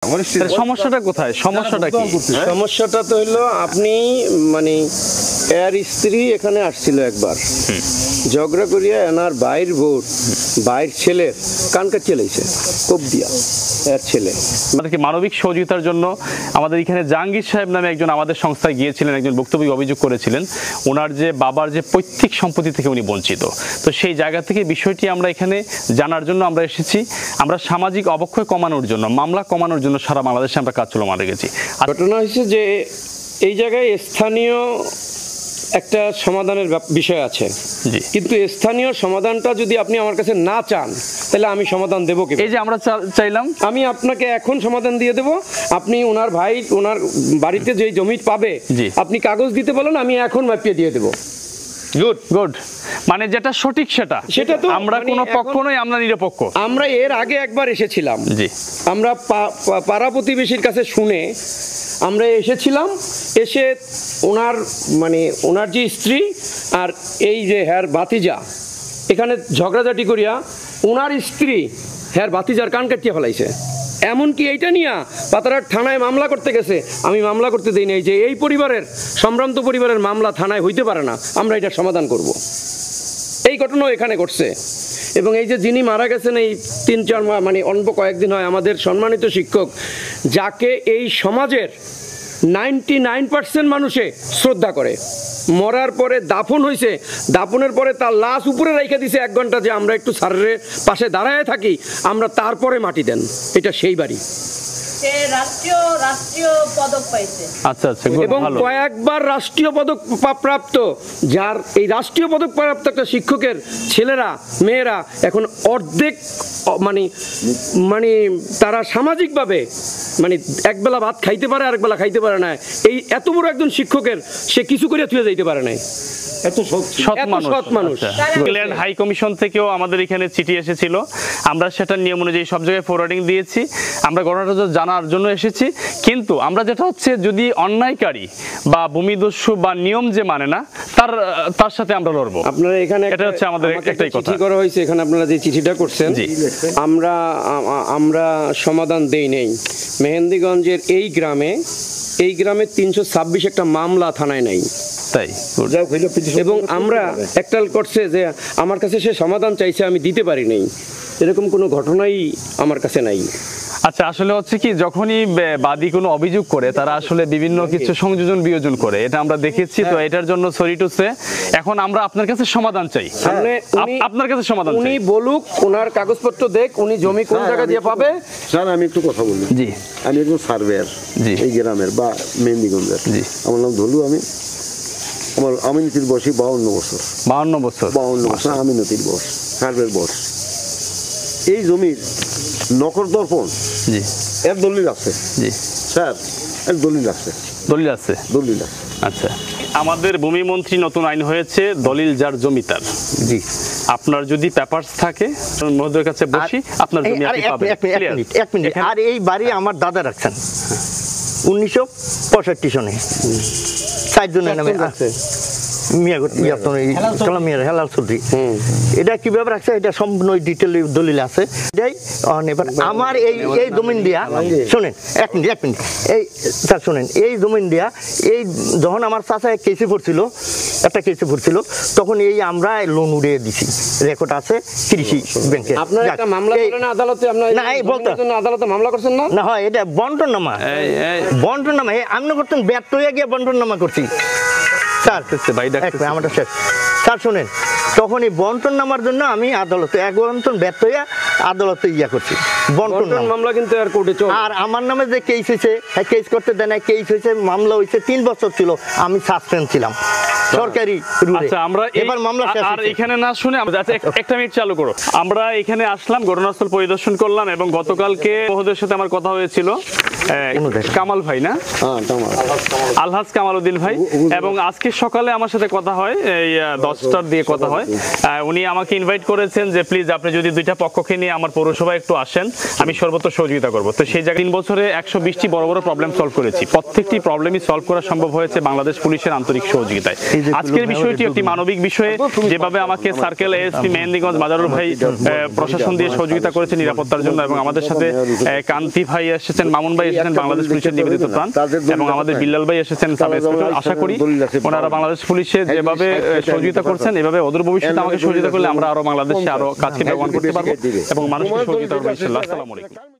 সমস্যাটা কোথায়? সমস্যাটা কি? সমস্যাটা তো হলো আপনি মানে এর স্ত্রী এখানে আসছিল একবার, ঝগড়া করিয়া এনার বাইর ভোট বাইর ছেলের কানকাট চলেছে কোপ দিয়া এর ছেলে। আমাদেরকে মানবিক সহযোগিতার জন্য আমাদের এখানে জাহাঙ্গীর সাহেব নামে একজন আমাদের সংস্থায় গিয়েছিলেন, একজন বক্তব্য অভিযোগ করেছিলেন ওনার যে বাবার যে পৈতৃক সম্পত্তি থেকে উনি বঞ্চিত। তো সেই জায়গা থেকে বিষয়টি আমরা এখানে জানার জন্য আমরা এসেছি। আমরা সামাজিক অবক্ষয় কমানোর জন্য, মামলা কমানোর জন্য সারা বাংলাদেশে আমরা কাজ চলমান রেখেছি। ঘটনা হয়েছে যে এই জায়গায় স্থানীয় একটা সমাধানের বিষয় আছে, কিন্তু স্থানীয় সমাধানটা যদি আপনি আমার কাছে না চান তাহলে আমি সমাধান দেবো কি? এই যে আমরা চাইলাম, আমি আপনাকে এখন সমাধান দিয়ে দেবো। আপনি ওনার ভাই ওনার বাড়িতে যে জমি পাবে আপনি কাগজ দিতে বলেন, আমি এখন মাপিয়ে দিয়ে দেবো। গুড গুড, মানে যেটা সঠিক সেটা তো আমরা কোনো পক্ষ নই, আমরা নিরপেক্ষ। আমরা এর আগে একবার এসেছিলাম, জি আমরা পাড়া প্রতিবেশীর কাছে শুনে আমরা এসেছিলাম। এসে ওনার মানে ওনার যে স্ত্রী আর এই যে হ্যার ভাতিজা এখানে ঝগড়াঝাটি করিয়া ওনার স্ত্রী হ্যার ভাতিজার কান কাটিয়ে ফেলাইছে। এমনকি এইটা নিয়ে পাতারহাট থানায় মামলা করতে গেছে, আমি মামলা করতে দিই নাই যে এই পরিবারের সম্ভ্রান্ত পরিবারের মামলা থানায় হইতে পারে না, আমরা এটা সমাধান করব। এই ঘটনাও এখানে ঘটছে। এবং এই যে যিনি মারা গেছেন এই 3-4 মাস মানে অল্প কয়েকদিন হয়, আমাদের সম্মানিত শিক্ষক যাকে এই সমাজের 99% মানুষে শ্রদ্ধা করে, মরার পরে দাফন হয়েছে, দাফনের পরে তার লাশ উপরে রেখে দিছে 1 ঘন্টা যে আমরা একটু স্যারের পাশে দাঁড়ায় থাকি, আমরা তারপরে মাটি দেন। এটা সেই বাড়ি এবং কয়েকবার রাষ্ট্রীয় পদক প্রাপ্ত, যার এই রাষ্ট্রীয় পদক প্রাপ্ত একটা শিক্ষকের ছেলেরা মেয়েরা এখন অর্ধেক মানে মানে তারা সামাজিকভাবে মানে একবেলা ভাত খাইতে পারে আর একবেলা খাইতে পারে না। এই এত বড় একজন শিক্ষকের সে কিছু করে থুয়ে যাইতে পারে না। ইংল্যান্ড হাই কমিশন থেকেও আমাদের এখানে চিঠি এসেছিল, আমরা সেটা নিয়ম অনুযায়ী সব জায়গায় ফরওয়ার্ডিং দিয়েছি। আমরা ঘটনাটা জানার জন্য এসেছি, কিন্তু আমরা যেটা হচ্ছে যদি অন্যায়কারী বা ভূমিদস্যু বা নিয়ম যে মানে না তার সাথে আমরা লড়বো। আপনারা এখানে এটা হচ্ছে আমাদের একটাই কথা করা হয়েছে। এখানে আপনারা যে চিঠিটা করছেন আমরা সমাধান দেই নেই। মেহেন্দিগঞ্জের এই গ্রামে 326 একটা মামলা থানায় নাই, তাই এবং আমরা একটা করছে যে আমার কাছে সে সমাধান চাইছে, আমি দিতে পারি নাই, এরকম কোনো ঘটনাই আমার কাছে নাই। আচ্ছা, আসলে হচ্ছে কি, যখনই বাদী কোনো অভিযোগ করে তারা আসলে বিভিন্ন কিছু সংযোজন বিয়োজন করে, এটা আমরা দেখেছি। তো এটার জন্য সরি টু সে, এখন আমরা আপনার কাছে সমাধান চাই, আপনার কাছে সমাধান। উনি বলুক, ওনার কাগজপত্র দেখ, উনি জমি কোন জায়গা দিয়ে পাবে। স্যার আমি একটু কথা বলি। জি, আমি একজন সার্ভেয়ার এই গ্রামের বা মেহেন্দিগঞ্জের। জি, আমার নাম ধলু। আমার আমিনতির বয়সী 52 বছর। 52 বছর আমিনতির বয়স, সার্ভের বয়স। এই জমির নকর দর্পণ জি এর দলিল আছে। জি স্যার, এর দলিল আছে। আচ্ছা, আমাদের ভূমি মন্ত্রী নতুন আইন হয়েছে, দলিল যার জমি তার। জি, আপনার যদি পেপারস থাকে মহোদয়ের কাছে বসি, আপনার জমি আপনি পাবেন। এক মিনিট। আর এই বাড়ি আমার দাদা রাখছেন 1965 সনে, 4 জনের নামে আছে। এটা কিভাবে রাখছে এটা সম্পূর্ণ ডিটেল দলিল আছে। আমার এই জমিন দিয়া শোনেন, এক মিনিট এই স্যার শোনেন, এই জমিন দিয়া এই যখন আমার চাচা একটা কেসে পড়ছিল তখন এই আমরা লোন উড়িয়ে দিছি, রেকর্ড আছে কৃষি ব্যাংকে। আপনার একটা মামলা করেন আদালতে, না এই বলতে আদালতে মামলা করছেন না? না, হয় এটা বন্টন নামা। আমি করতেন ব্যর্থ হয়ে গিয়ে বন্টন নামা করছি। স্যার আমারটা শেষ। স্যার শোনেন, তখন এই বন্টন নামার জন্য আমি আদালতে বন্টন ব্যর্থ হয়ে আদালতে করছি বন্টন মামলা, কিন্তু আর কোর্টে চলে। আর আমার নামে যে কেস হয়েছে, কেস করতে দেয় না, কেস হয়েছে, মামলা হয়েছে, 3 বছর ছিল, আমি সাসপেন্ড ছিলাম সরকারি রুলে। আচ্ছা, আমরা এবার মামলা আর এখানে না শুনে একটা মিনিট চালু করো। আমরা এখানে আসলাম, ঘটনাস্থল পরিদর্শন করলাম, এবং গতকালকে মহোদয়ের সাথে আমার কথা হয়েছিল, কামাল ভাই না, আলহাজ কামাল উদ্দিন ভাই, এবং আজকে সকালে আমার সাথে কথা হয়, এই 10টার দিয়ে কথা হয়। উনি আমাকে ইনভাইট করেছেন যে প্লিজ আপনি যদি 2টা পক্ষকে নিয়ে আমার পৌরসভায় একটু আসেন, আমি সর্বত্র সহযোগিতা করবো। তো সেই জায়গায় 3 বছরে 120টি বড় বড় প্রবলেম সলভ করেছি। প্রত্যেকটি প্রবলেমই সলভ করা সম্ভব হয়েছে বাংলাদেশ পুলিশের আন্তরিক সহযোগিতায়। আজকের বিষয়টি একটি মানবিক বিষয়ে, যেভাবে আমাকে সার্কেল এএসপি মেহেন্দিগঞ্জ মাজারুল ভাই প্রশাসন দিয়ে সহযোগিতা করেছে নিরাপত্তার জন্য, এবং আমাদের সাথে কান্তি ভাই এসেছেন, মামুন ভাই এসেছেন বাংলাদেশ পুলিশের নিবেদিত প্রাণ, এবং আমাদের বিল্লাল ভাই এসেছেন সাব ইন্সপেক্টর। আশা করি ওনারা বাংলাদেশ পুলিশে যেভাবে সহযোগিতা করছেন, এভাবে অদূর ভবিষ্যতে আমাকে সহযোগিতা করলে আমরা আরো বাংলাদেশে আরো কাজকে ব্যবহার করতে পারবো এবং মানুষকে সহযোগিতা করবো ইনশাআল্লাহ। আসসালামু আলাইকুম।